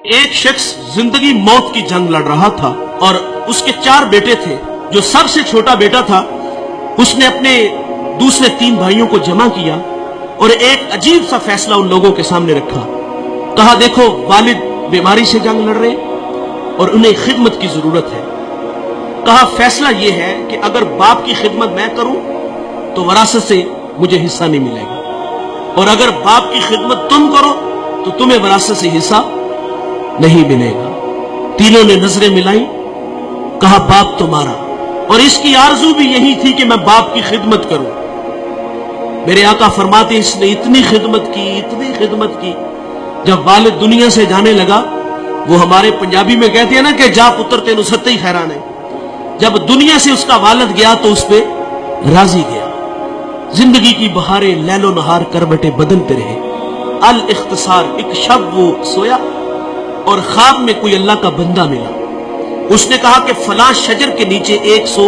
ایک شخص زندگی موت کی جنگ لڑ رہا تھا اور اس کے 4 بیٹے تھے. جو سب سے چھوٹا بیٹا تھا اس نے اپنے دوسرے 3 بھائیوں کو جمع کیا اور ایک عجیب سا فیصلہ ان لوگوں کے سامنے رکھا. کہا دیکھو والد بیماری سے جنگ لڑ رہے اور انہیں خدمت کی ضرورت ہے. کہا فیصلہ یہ ہے کہ اگر باپ کی خدمت میں کروں تو وراثت سے مجھے حصہ نہیں ملے گا، اور اگر باپ کی خدمت تم کرو تو تمہیں وراثت سے حصہ نہیں ملے گا. تینوں نے نظریں ملائی. کہا باپ تمہارا، اور اس کی آرزو بھی یہی تھی کہ میں باپ کی خدمت کروں. میرے آقا فرماتے اس نے اتنی خدمت کی، جب والد دنیا سے جانے لگا، وہ ہمارے پنجابی میں کہتے ہیں نا کہ جا پتر تینو ستے ہی خیرانے، جب دنیا سے اس کا والد گیا تو اس پہ راضی گیا. زندگی کی بہاریں لیل و نہار کروٹیں بدلتے رہے. الاختصار، ایک شب وہ سویا اور خواب میں کوئی اللہ کا بندہ ملا. اس نے کہا کہ فلاں شجر کے نیچے 100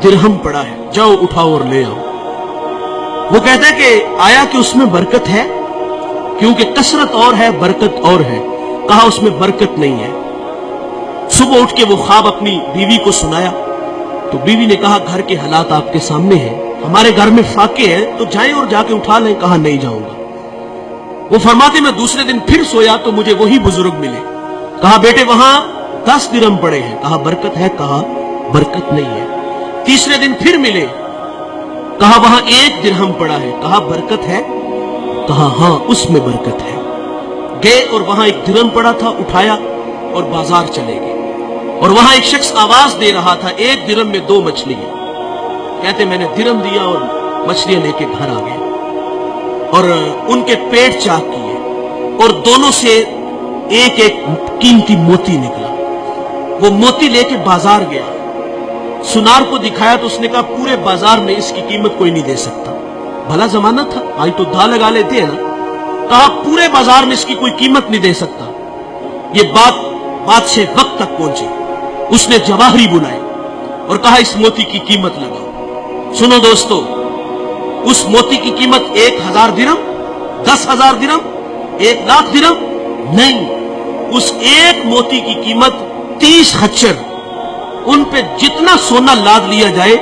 درہم پڑا ہے، جاؤ اٹھاؤ اور لے آؤ. وہ کہتا ہے کہ آیا کہ اس میں برکت ہے؟ کیونکہ کثرت اور ہے برکت اور ہے. کہا اس میں برکت نہیں ہے. صبح اٹھ کے وہ خواب اپنی بیوی کو سنایا تو بیوی نے کہا گھر کے حالات آپ کے سامنے ہیں، ہمارے گھر میں فاقے ہیں، تو جائیں اور جا کے اٹھا لیں. کہا نہیں جاؤں گا. وہ فرماتے میں دوسرے دن پھر سویا تو مجھے وہی بزرگ ملے. کہا بیٹے وہاں 10 درہم پڑے ہیں. کہا برکت ہے؟ کہا برکت نہیں ہے. تیسرے دن پھر ملے. کہا وہاں 1 درہم پڑا ہے. کہا برکت ہے؟ کہا ہاں اس میں برکت ہے. گئے اور وہاں 1 درہم پڑا تھا، اٹھایا اور بازار چلے گئے. اور وہاں ایک شخص آواز دے رہا تھا 1 درہم میں 2 مچھلیاں. کہتے میں نے درہم دیا اور مچھلیاں لے کے گھر آ گئے اور ان کے پیٹ چاک کیے اور دونوں سے ایک قیمتی موتی نکلا. وہ موتی لے کے بازار گیا، سنار کو دکھایا تو اس نے کہا پورے بازار میں اس کی قیمت کوئی نہیں دے سکتا. بھلا زمانہ تھا، آج تو دھا لگا لیتے ہیں نا. کہا پورے بازار میں اس کی کوئی قیمت نہیں دے سکتا. یہ بات بادشاہ وقت تک پہنچی. اس نے جواہری بلائے اور کہا اس موتی کی قیمت لگاؤ. سنو دوستو، اس موتی کی قیمت 1000 درہم، 10,000 درہم، 1,00,000 درہم نہیں. اس ایک موتی کی قیمت 30 خچر. ان پہ جتنا سونا لاد لیا جائے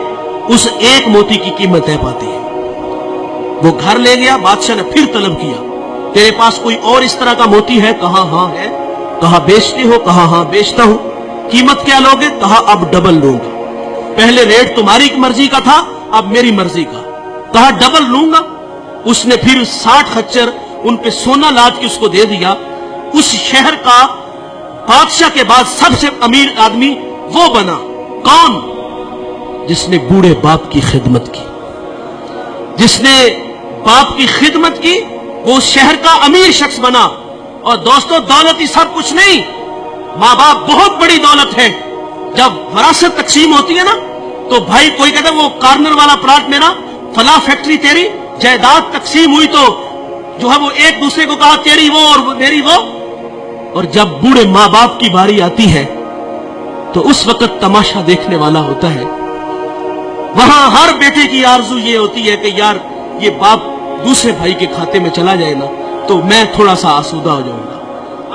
اس ایک موتی کی قیمت طے پاتی ہے. وہ گھر لے گیا. بادشاہ نے پھر طلب کیا تیرے پاس کوئی اور اس طرح کا موتی ہے؟ کہا ہاں ہے. کہا بیچتے ہو؟ کہا ہاں بیچتا ہوں. قیمت کیا لوگے؟ کہا اب ڈبل لوں گا. پہلے ریٹ تمہاری مرضی کا تھا، اب میری مرضی کا. کہا ڈبل لوں گا. اس نے پھر 60 خچر ان پہ سونا لاد کے اس کو دے دیا. اس شہر کا بادشاہ کے بعد سب سے امیر آدمی وہ بنا. کون؟ جس نے بوڑھے باپ کی خدمت کی. جس نے باپ کی خدمت کی وہ شہر کا امیر شخص بنا. اور دوستو دولت ہی سب کچھ نہیں، ماں باپ بہت بڑی دولت ہے. جب وراثت تقسیم ہوتی ہے نا تو بھائی کوئی کہتا ہے وہ کارنر والا پلاٹ میرا، فلاں فیکٹری تیری. جائیداد تقسیم ہوئی تو جو ہے وہ ایک دوسرے کو کہا تیری وہ اور میری وہ. اور جب بوڑھے ماں باپ کی باری آتی ہے تو اس وقت تماشا دیکھنے والا ہوتا ہے. وہاں ہر بیٹے کی آرزو یہ ہوتی ہے کہ یار یہ باپ دوسرے بھائی کے کھاتے میں چلا جائے نا تو میں تھوڑا سا آسودہ ہو جاؤں گا.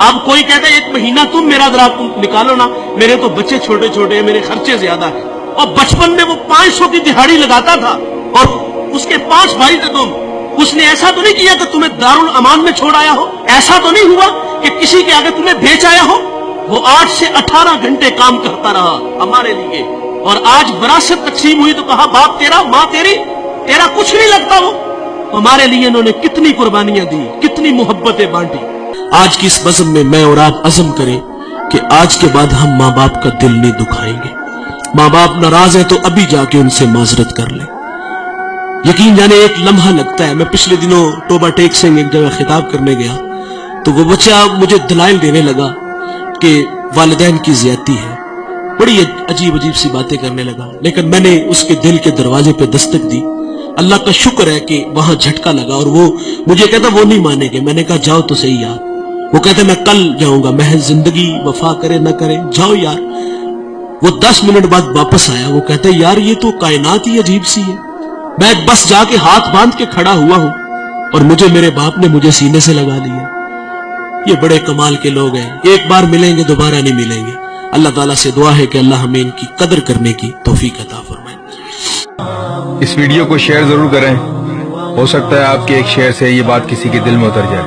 اب کوئی کہتا ہے 1 مہینہ تم میرا ذرا نکالو نا، میرے تو بچے چھوٹے چھوٹے ہیں، میرے خرچے زیادہ ہیں. اور بچپن میں وہ 500 کی دہاڑی لگاتا تھا اور اس کے 5 بھائی تھے تم. اس نے ایسا تو نہیں کیا کہ تمہیں دارالامان میں چھوڑ آیا ہو، ایسا تو نہیں ہوا کہ کسی کے آگے تمہیں بیچ آیا ہو. وہ 8 سے 18 گھنٹے کام کرتا رہا ہمارے لیے. اور آج وراثت تقسیم ہوئی تو کہا باپ تیرا، ماں تیری، تیرا کچھ نہیں لگتا. وہ ہمارے لیے انہوں نے کتنی قربانیاں دی، کتنی محبتیں بانٹی. آج کی اس بزم میں میں اور آپ عزم کریں کہ آج کے بعد ہم ماں باپ کا دل نہیں دکھائیں گے. ماں باپ ناراض ہیں تو ابھی جا کے ان سے معذرت کر لیں. یقین جانے ایک لمحہ لگتا ہے. میں پچھلے دنوں توبہ ٹیک سے ایک جگہ خطاب کرنے گیا تو وہ بچہ مجھے دلائل دینے لگا کہ والدین کی زیادتی ہے. بڑی عجیب سی باتیں کرنے لگا. لیکن میں نے اس کے دل کے دروازے پہ دستک دی. اللہ کا شکر ہے کہ وہاں جھٹکا لگا اور وہ مجھے کہتا وہ نہیں مانے گے. میں نے کہا جاؤ تو صحیح یار. وہ کہتے میں کل جاؤں گا. محض زندگی وفا کرے نہ کرے جاؤ یار. وہ 10 منٹ بعد واپس آیا. وہ کہتے یار یہ تو کائنات ہی عجیب سی ہے. میں بس جا کے ہاتھ باندھ کے کھڑا ہوا ہوں اور مجھے میرے باپ نے مجھے سینے سے لگا لیا. یہ بڑے کمال کے لوگ ہیں، ایک بار ملیں گے دوبارہ نہیں ملیں گے۔ اللہ تعالیٰ سے دعا ہے کہ اللہ ہمیں ان کی قدر کرنے کی توفیق عطا فرمائے۔ اس ویڈیو کو شیئر ضرور کریں، ہو سکتا ہے آپ کے ایک شیئر سے یہ بات کسی کے دل میں اتر جائے۔